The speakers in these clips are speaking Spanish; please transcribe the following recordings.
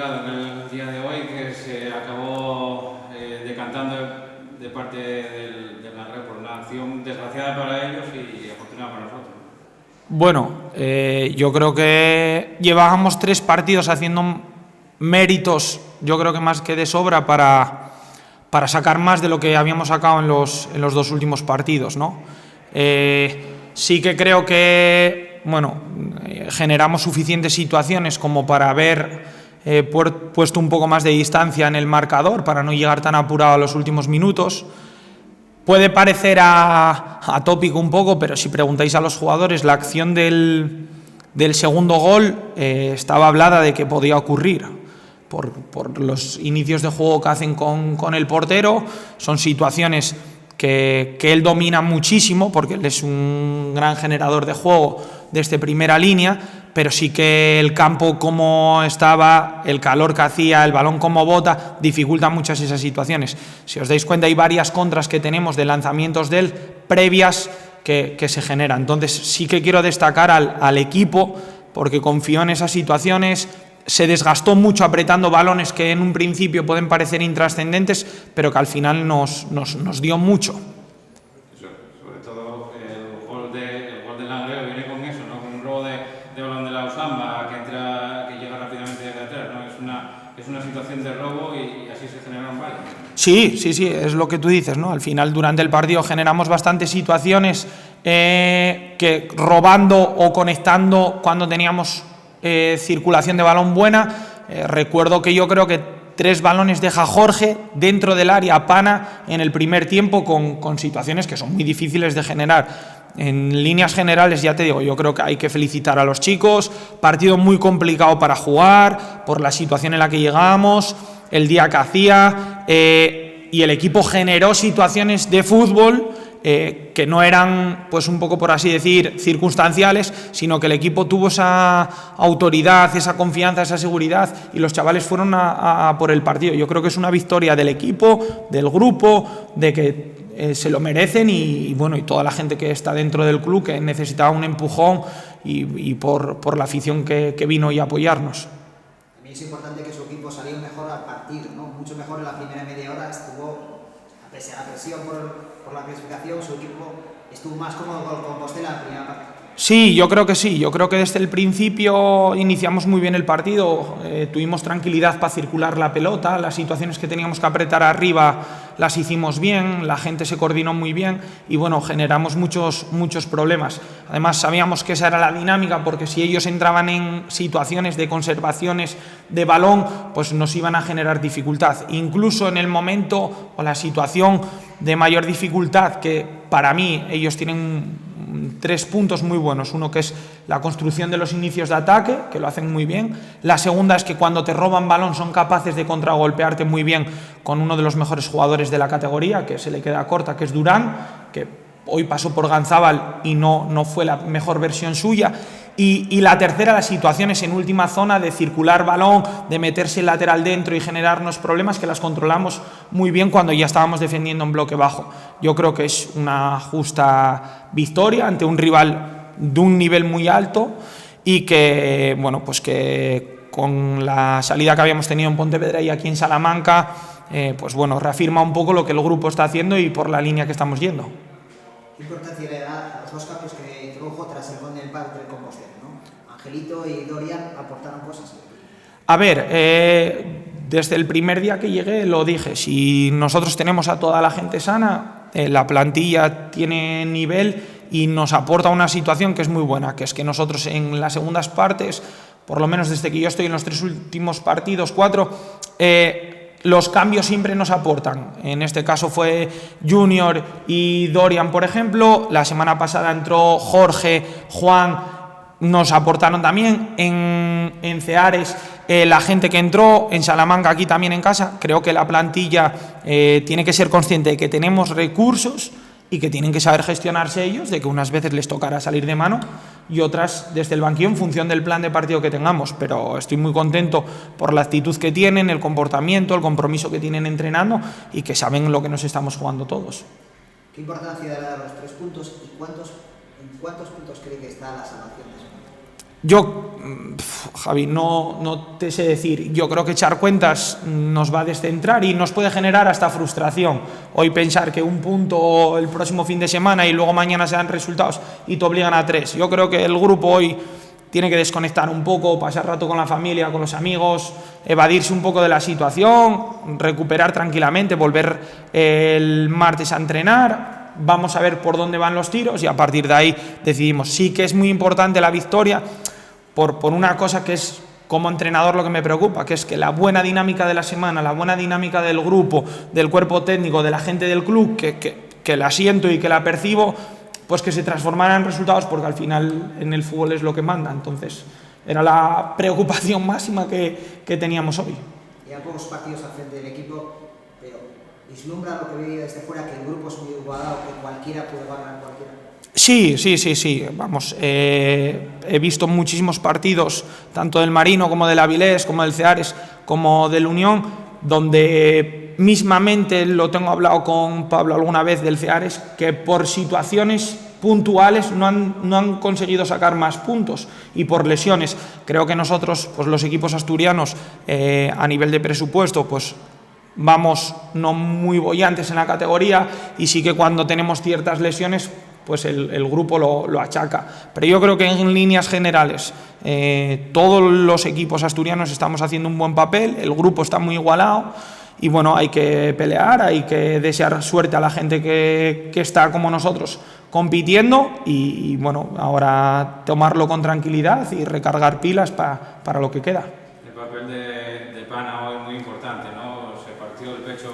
complicado en el día de hoy que se acabó decantando de parte del Langreo por una acción desgraciada para ellos y afortunada para nosotros. Bueno, yo creo que llevábamos 3 partidos haciendo méritos, yo creo que más que de sobra, para sacar más de lo que habíamos sacado en los 2 últimos partidos, ¿no? Sí que creo que, bueno, generamos suficientes situaciones como para haber puesto un poco más de distancia en el marcador, para no llegar tan apurado a los últimos minutos. Puede parecer atópico un poco, pero si preguntáis a los jugadores, la acción del segundo gol estaba hablada de que podía ocurrir por los inicios de juego que hacen con el portero. Son situaciones que él domina muchísimo, porque él es un gran generador de juego desde primera línea, pero sí que el campo como estaba, el calor que hacía, el balón como bota, dificulta muchas esas situaciones. Si os dais cuenta, hay varias contras que tenemos de lanzamientos de él previas que se generan. Entonces sí que quiero destacar al equipo, porque confío en esas situaciones. Se desgastó mucho apretando balones que en un principio pueden parecer intrascendentes, pero que al final nos dio mucho. Sobre todo el gol del Langreo viene con eso, ¿no? Con un robo de balón de la Usamba que llega rápidamente desde atrás, ¿no? Es una situación de robo y así se generan varios. Sí, es lo que tú dices, ¿no? Al final, durante el partido generamos bastantes situaciones que robando o conectando cuando teníamos circulación de balón buena. Recuerdo que yo creo que 3 balones deja Jorge dentro del área Pana en el primer tiempo con situaciones que son muy difíciles de generar. En líneas generales, ya te digo, yo creo que hay que felicitar a los chicos. Partido muy complicado para jugar por la situación en la que llegamos, el día que hacía, y el equipo generó situaciones de fútbol que no eran, pues un poco por así decir, circunstanciales, sino que el equipo tuvo esa autoridad, esa confianza, esa seguridad, y los chavales fueron a por el partido. Yo creo que es una victoria del equipo, del grupo, de que se lo merecen y bueno, y toda la gente que está dentro del club, que necesitaba un empujón y por la afición que vino y a apoyarnos. También es importante que su equipo salió mejor al partido, ¿no? Mucho mejor en la primera media hora, estuvo, pese a la presión por la clasificación, su equipo estuvo más cómodo con Compostela en la primera parte. Sí, yo creo que sí. Yo creo que desde el principio iniciamos muy bien el partido, tuvimos tranquilidad para circular la pelota, las situaciones que teníamos que apretar arriba las hicimos bien, la gente se coordinó muy bien y bueno, generamos muchos problemas. Además sabíamos que esa era la dinámica, porque si ellos entraban en situaciones de conservaciones de balón, pues nos iban a generar dificultad. Incluso en el momento o la situación de mayor dificultad, que para mí ellos tienen 3 puntos muy buenos. Uno, que es la construcción de los inicios de ataque, que lo hacen muy bien. La segunda es que cuando te roban balón son capaces de contragolpearte muy bien con uno de los mejores jugadores de la categoría, que se le queda corta, que es Durán, que hoy pasó por Ganzábal y no fue la mejor versión suya. Y la tercera, las situaciones en última zona de circular balón, de meterse el lateral dentro y generarnos problemas, que las controlamos muy bien cuando ya estábamos defendiendo en bloque bajo. Yo creo que es una justa victoria ante un rival de un nivel muy alto y que, bueno, pues que con la salida que habíamos tenido en Pontevedra y aquí en Salamanca, pues bueno, reafirma un poco lo que el grupo está haciendo y por la línea que estamos yendo. ¿Qué importancia le da a los 2 cambios que introdujo tras el gol del empate del Compostela, ¿no? Angelito y Dorian aportaron cosas. A ver, desde el primer día que llegué lo dije, si nosotros tenemos a toda la gente sana, la plantilla tiene nivel y nos aporta una situación que es muy buena, que es que nosotros en las segundas partes, por lo menos desde que yo estoy en los 3 últimos partidos, 4, los cambios siempre nos aportan. En este caso fue Junior y Dorian, por ejemplo. La semana pasada entró Jorge, Juan, nos aportaron también. En Ceares, la gente que entró, en Salamanca, aquí también en casa. Creo que la plantilla tiene que ser consciente de que tenemos recursos y que tienen que saber gestionarse ellos, de que unas veces les tocará salir de mano y otras desde el banquillo en función del plan de partido que tengamos. Pero estoy muy contento por la actitud que tienen, el comportamiento, el compromiso que tienen entrenando y que saben lo que nos estamos jugando todos. ¿Qué importancia le da a los 3 puntos y en cuántos puntos cree que está la salvación de ese momento? Yo, Javi, no te sé decir. Yo creo que echar cuentas nos va a descentrar y nos puede generar hasta frustración. Hoy pensar que un punto el próximo fin de semana y luego mañana se dan resultados y te obligan a 3. Yo creo que el grupo hoy tiene que desconectar un poco, pasar rato con la familia, con los amigos, evadirse un poco de la situación, recuperar tranquilamente, volver el martes a entrenar. Vamos a ver por dónde van los tiros y a partir de ahí decidimos. Sí que es muy importante la victoria por una cosa que es como entrenador lo que me preocupa, que es que la buena dinámica de la semana, la buena dinámica del grupo, del cuerpo técnico, de la gente del club, que la siento y que la percibo, pues que se transformaran en resultados, porque al final en el fútbol es lo que manda. Entonces era la preocupación máxima que teníamos hoy. Ya pocos partidos al frente del equipo, pero vislumbra lo que veía desde fuera, que el grupo es muy igualado, que cualquiera puede ganar cualquiera. Sí. Vamos, he visto muchísimos partidos, tanto del Marino como del Avilés, como del Ceares, como del Unión, donde mismamente lo tengo hablado con Pablo alguna vez del Ceares, que por situaciones puntuales no han conseguido sacar más puntos y por lesiones. Creo que nosotros, pues los equipos asturianos, a nivel de presupuesto, pues vamos no muy bollantes en la categoría y sí que cuando tenemos ciertas lesiones pues el grupo lo achaca. Pero yo creo que en líneas generales todos los equipos asturianos estamos haciendo un buen papel, el grupo está muy igualado y bueno, hay que pelear, hay que desear suerte a la gente que está como nosotros compitiendo y bueno, ahora tomarlo con tranquilidad y recargar pilas para lo que queda. El papel de Pana hoy es muy importante, ¿no? Se partió el pecho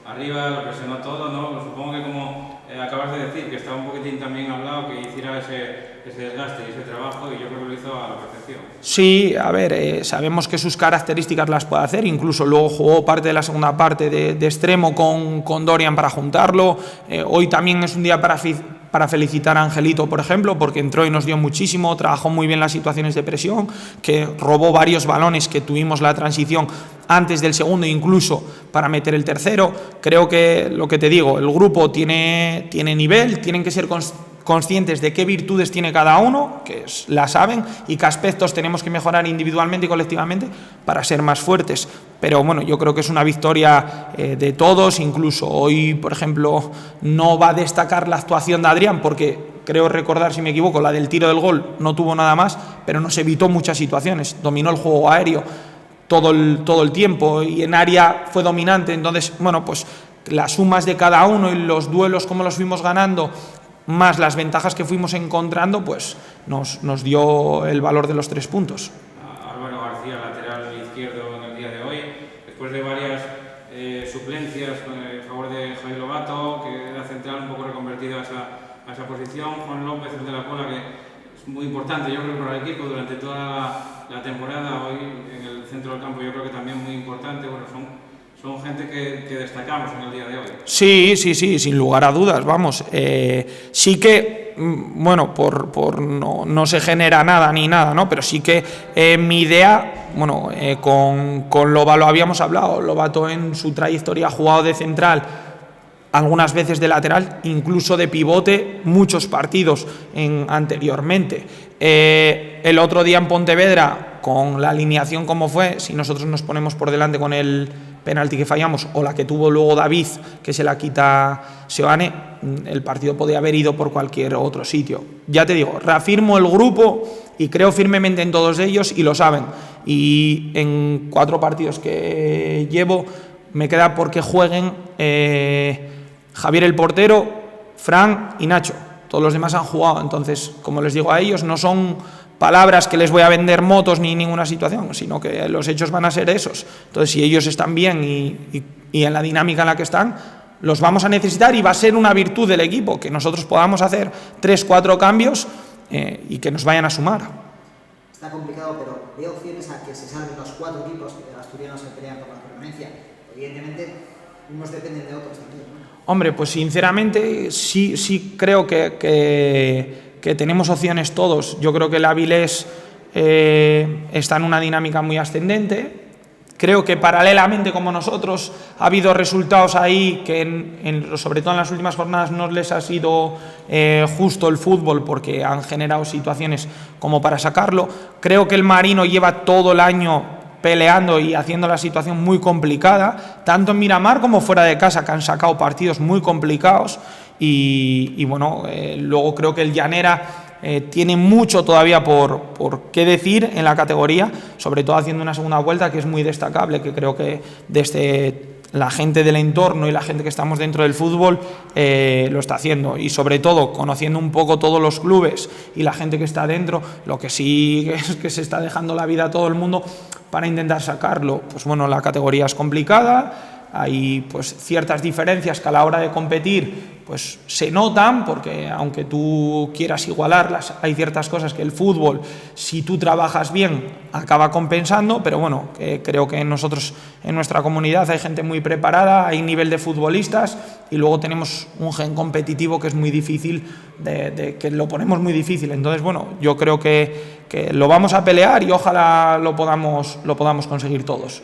arriba, lo presionó todo, ¿no? Supongo que como acabas de decir, que estaba un poquitín también hablado, que hiciera ese desgaste y ese trabajo, y yo creo que lo hizo a la perfección. Sí, a ver, sabemos que sus características las puede hacer, incluso luego jugó parte de la segunda parte de extremo con Dorian para juntarlo. Hoy también es un día para felicitar a Angelito, por ejemplo, porque entró y nos dio muchísimo, trabajó muy bien las situaciones de presión, que robó varios balones, que tuvimos la transición antes del segundo, incluso para meter el tercero. Creo que, lo que te digo, el grupo tiene nivel, tienen que ser conscientes de qué virtudes tiene cada uno, que la saben, y qué aspectos tenemos que mejorar individualmente y colectivamente para ser más fuertes. Pero bueno, yo creo que es una victoria de todos. Incluso hoy, por ejemplo, no va a destacar la actuación de Adrián, porque creo recordar, si me equivoco, la del tiro del gol no tuvo nada más, pero nos evitó muchas situaciones, dominó el juego aéreo todo el tiempo y en área fue dominante. Entonces, bueno, pues las sumas de cada uno y los duelos como los fuimos ganando, más las ventajas que fuimos encontrando, pues nos dio el valor de los 3 puntos. Álvaro García, lateral izquierdo en el día de hoy, después de varias suplencias en favor de Javier Lobato, que era central, un poco reconvertido a esa posición. Juan López, el de la cola, que es muy importante, yo creo, para el equipo durante toda la temporada. Hoy en el centro del campo yo creo que también muy importante. Bueno, son gente que destacamos en el día de hoy. Sí, sin lugar a dudas, vamos. Sí que, bueno, no se genera nada ni nada, ¿no? Pero sí que mi idea, bueno, con Loba lo habíamos hablado. Lobato en su trayectoria ha jugado de central, algunas veces de lateral, incluso de pivote, muchos partidos anteriormente. El otro día en Pontevedra, con la alineación como fue, si nosotros nos ponemos por delante con el penalti que fallamos o la que tuvo luego David, que se la quita Seoane, el partido podía haber ido por cualquier otro sitio. Ya te digo, reafirmo el grupo y creo firmemente en todos ellos y lo saben. Y en 4 partidos que llevo me queda porque jueguen Javier el portero, Fran y Nacho. Todos los demás han jugado, entonces, como les digo a ellos, no son palabras que les voy a vender motos ni ninguna situación, sino que los hechos van a ser esos. Entonces, si ellos están bien y en la dinámica en la que están, los vamos a necesitar y va a ser una virtud del equipo, que nosotros podamos hacer 3-4 cambios y que nos vayan a sumar. Está complicado, pero veo opciones a que se salven los 4 equipos que de asturianos se pelean por la permanencia. Evidentemente, unos dependen de otros también, ¿no? Hombre, pues sinceramente sí creo que tenemos opciones todos. Yo creo que el Avilés está en una dinámica muy ascendente, Creo que paralelamente como nosotros ha habido resultados ahí que sobre todo en las últimas jornadas no les ha sido justo el fútbol porque han generado situaciones como para sacarlo. Creo que el Marino lleva todo el año peleando y haciendo la situación muy complicada, tanto en Miramar como fuera de casa, que han sacado partidos muy complicados y bueno, luego creo que el Llanera tiene mucho todavía por qué decir en la categoría, sobre todo haciendo una segunda vuelta que es muy destacable, que creo que desde la gente del entorno y la gente que estamos dentro del fútbol lo está haciendo, y sobre todo conociendo un poco todos los clubes y la gente que está dentro, lo que sí es que se está dejando la vida a todo el mundo para intentar sacarlo. Pues bueno, la categoría es complicada, hay pues ciertas diferencias que a la hora de competir pues se notan, porque aunque tú quieras igualarlas, hay ciertas cosas que el fútbol, si tú trabajas bien, acaba compensando, pero bueno, creo que nosotros en nuestra comunidad hay gente muy preparada, hay nivel de futbolistas y luego tenemos un gen competitivo que es muy difícil, que lo ponemos muy difícil. Entonces, bueno, yo creo que lo vamos a pelear y ojalá lo podamos conseguir todos.